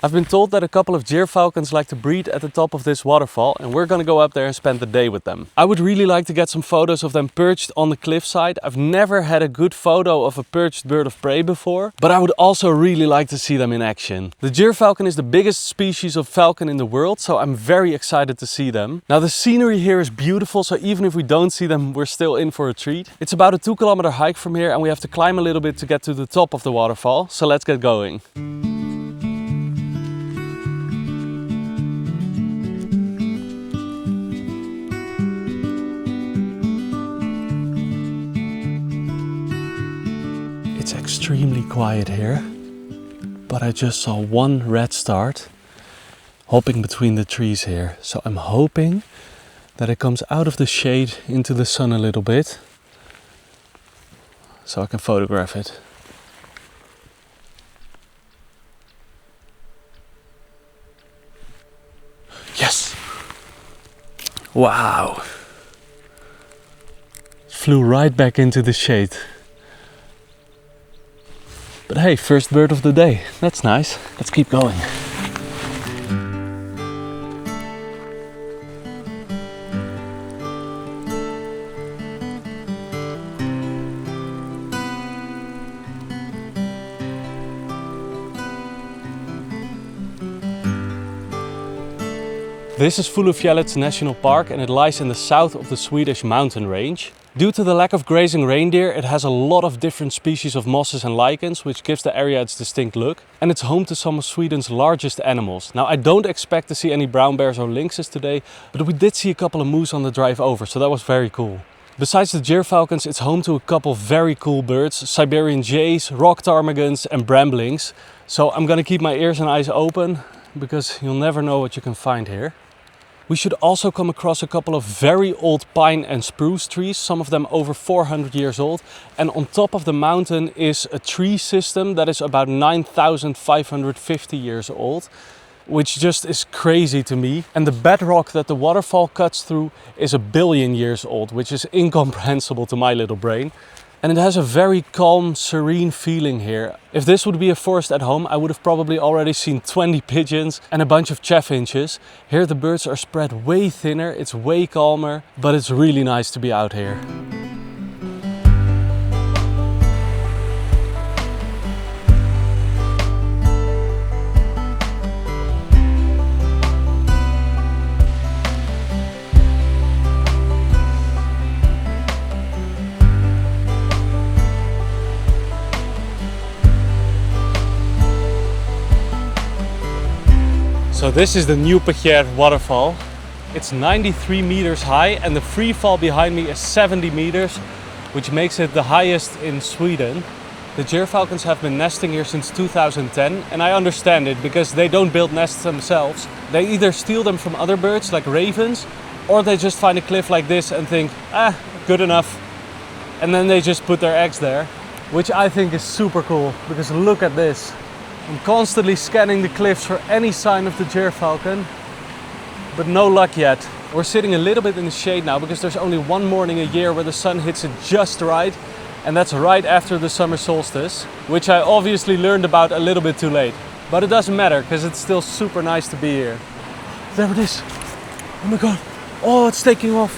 I've been told that a couple of gyrfalcons like to breed at the top of this waterfall, and we're gonna go up there and spend the day with them. I would really like to get some photos of them perched on the cliffside. I've never had a good photo of a perched bird of prey before, but I would also really like to see them in action. The gyrfalcon is the biggest species of falcon in the world, so I'm very excited to see them. Now the scenery here is beautiful, so even if we don't see them, we're still in for a treat. It's about a 2-kilometer hike from here, and we have to climb a little bit to get to the top of the waterfall, so let's get going. It's extremely quiet here, but I just saw one red start hopping between the trees here. So I'm hoping that it comes out of the shade into the sun a little bit so I can photograph it. Yes! Wow! It flew right back into the shade. But hey, first bird of the day. That's nice. Let's keep going. This is Fulufjället National Park, and it lies in the south of the Swedish mountain range. Due to the lack of grazing reindeer, it has a lot of different species of mosses and lichens, which gives the area its distinct look. And it's home to some of Sweden's largest animals. Now, I don't expect to see any brown bears or lynxes today, but we did see a couple of moose on the drive over, so that was very cool. Besides the gyrfalcons, it's home to a couple of very cool birds: Siberian jays, rock ptarmigans and bramblings. So I'm gonna keep my ears and eyes open, because you'll never know what you can find here. We should also come across a couple of very old pine and spruce trees, some of them over 400 years old. And on top of the mountain is a tree system that is about 9,550 years old, which just is crazy to me. And the bedrock that the waterfall cuts through is 1 billion years old, which is incomprehensible to my little brain. And it has a very calm, serene feeling here. If this would be a forest at home, I would have probably already seen 20 pigeons and a bunch of chaffinches. Here the birds are spread way thinner, it's way calmer, but it's really nice to be out here. So this is the Njupeskär waterfall. It's 93 meters high and the free fall behind me is 70 meters, which makes it the highest in Sweden. The gyrfalcons have been nesting here since 2010, and I understand it because they don't build nests themselves. They either steal them from other birds like ravens, or they just find a cliff like this and think, good enough. And then they just put their eggs there, which I think is super cool, because look at this. I'm constantly scanning the cliffs for any sign of the gyrfalcon, but no luck yet. We're sitting a little bit in the shade now because there's only one morning a year where the sun hits it just right, and that's right after the summer solstice, which I obviously learned about a little bit too late. But it doesn't matter because it's still super nice to be here. There it is. Oh my god. Oh, it's taking off.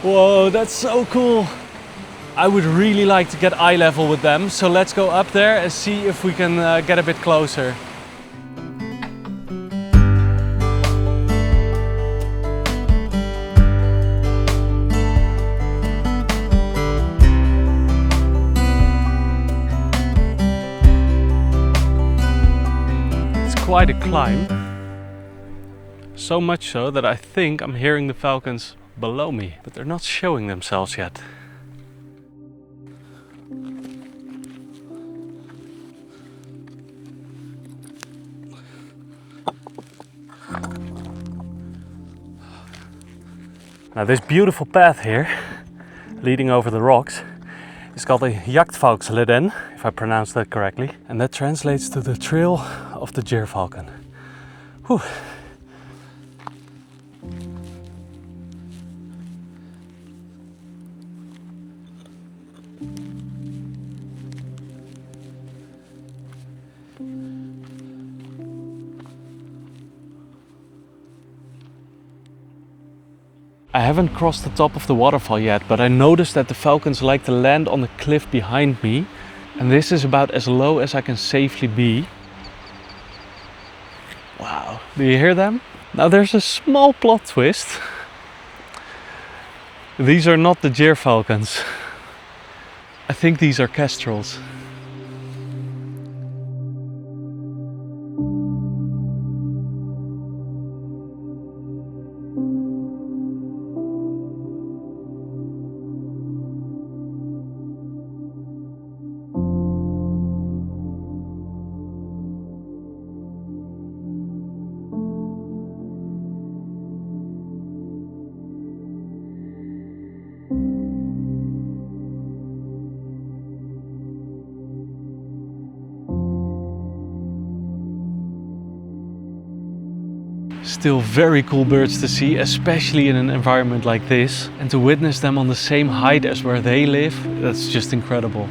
Whoa, that's so cool. I would really like to get eye level with them, so let's go up there and see if we can get a bit closer. It's quite a climb. So much so that I think I'm hearing the falcons below me, but they're not showing themselves yet. Now this beautiful path here, leading over the rocks, is called the Fulufjället, if I pronounced that correctly. And that translates to the trail of the gyrfalcon. Whew. I haven't crossed the top of the waterfall yet, but I noticed that the falcons like to land on the cliff behind me. And this is about as low as I can safely be. Wow, do you hear them? Now there's a small plot twist. These are not the gyrfalcons. I think these are kestrels. Still very cool birds to see, especially in an environment like this. And to witness them on the same height as where they live, that's just incredible.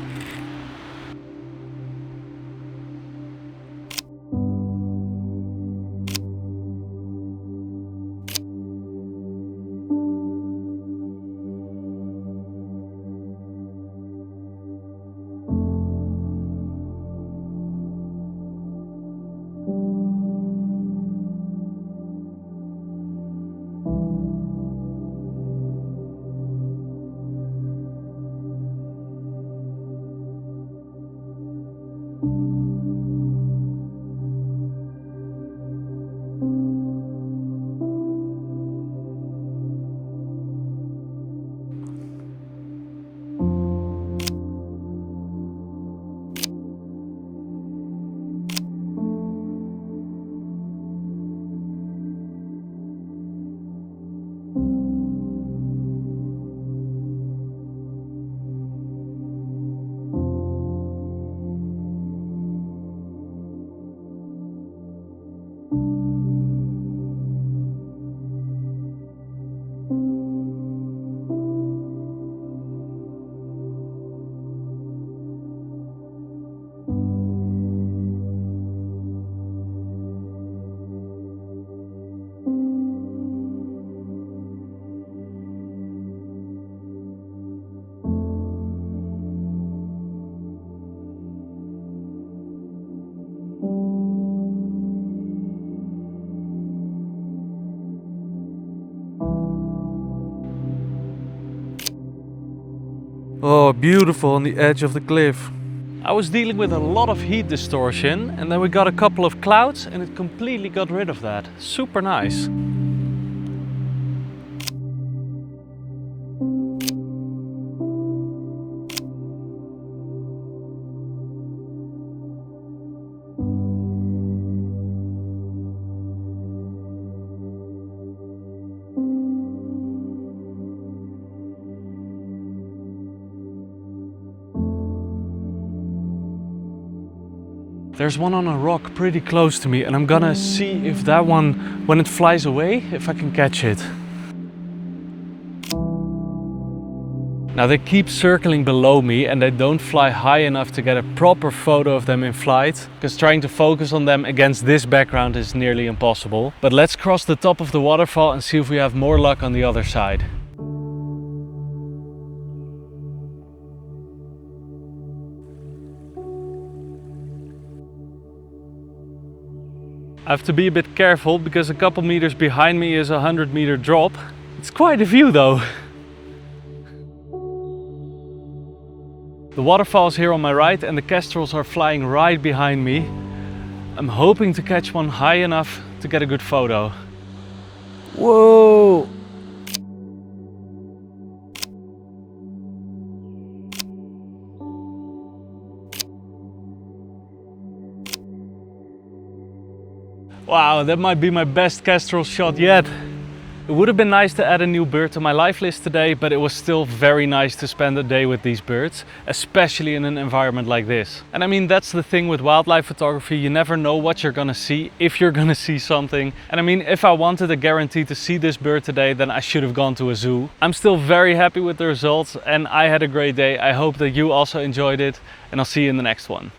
Oh, beautiful on the edge of the cliff. I was dealing with a lot of heat distortion and then we got a couple of clouds and it completely got rid of that. Super nice. There's one on a rock pretty close to me and I'm gonna see if that one, when it flies away, if I can catch it. Now they keep circling below me and they don't fly high enough to get a proper photo of them in flight, because trying to focus on them against this background is nearly impossible. But let's cross the top of the waterfall and see if we have more luck on the other side. I have to be a bit careful because a couple meters behind me is a 100-meter drop. It's quite a view though. The waterfall is here on my right and the kestrels are flying right behind me. I'm hoping to catch one high enough to get a good photo. Whoa! Wow, that might be my best kestrel shot yet. It would have been nice to add a new bird to my life list today, but it was still very nice to spend a day with these birds, especially in an environment like this. And I mean, that's the thing with wildlife photography. You never know what you're gonna see, if you're gonna see something. And I mean, if I wanted a guarantee to see this bird today, then I should have gone to a zoo. I'm still very happy with the results and I had a great day. I hope that you also enjoyed it and I'll see you in the next one.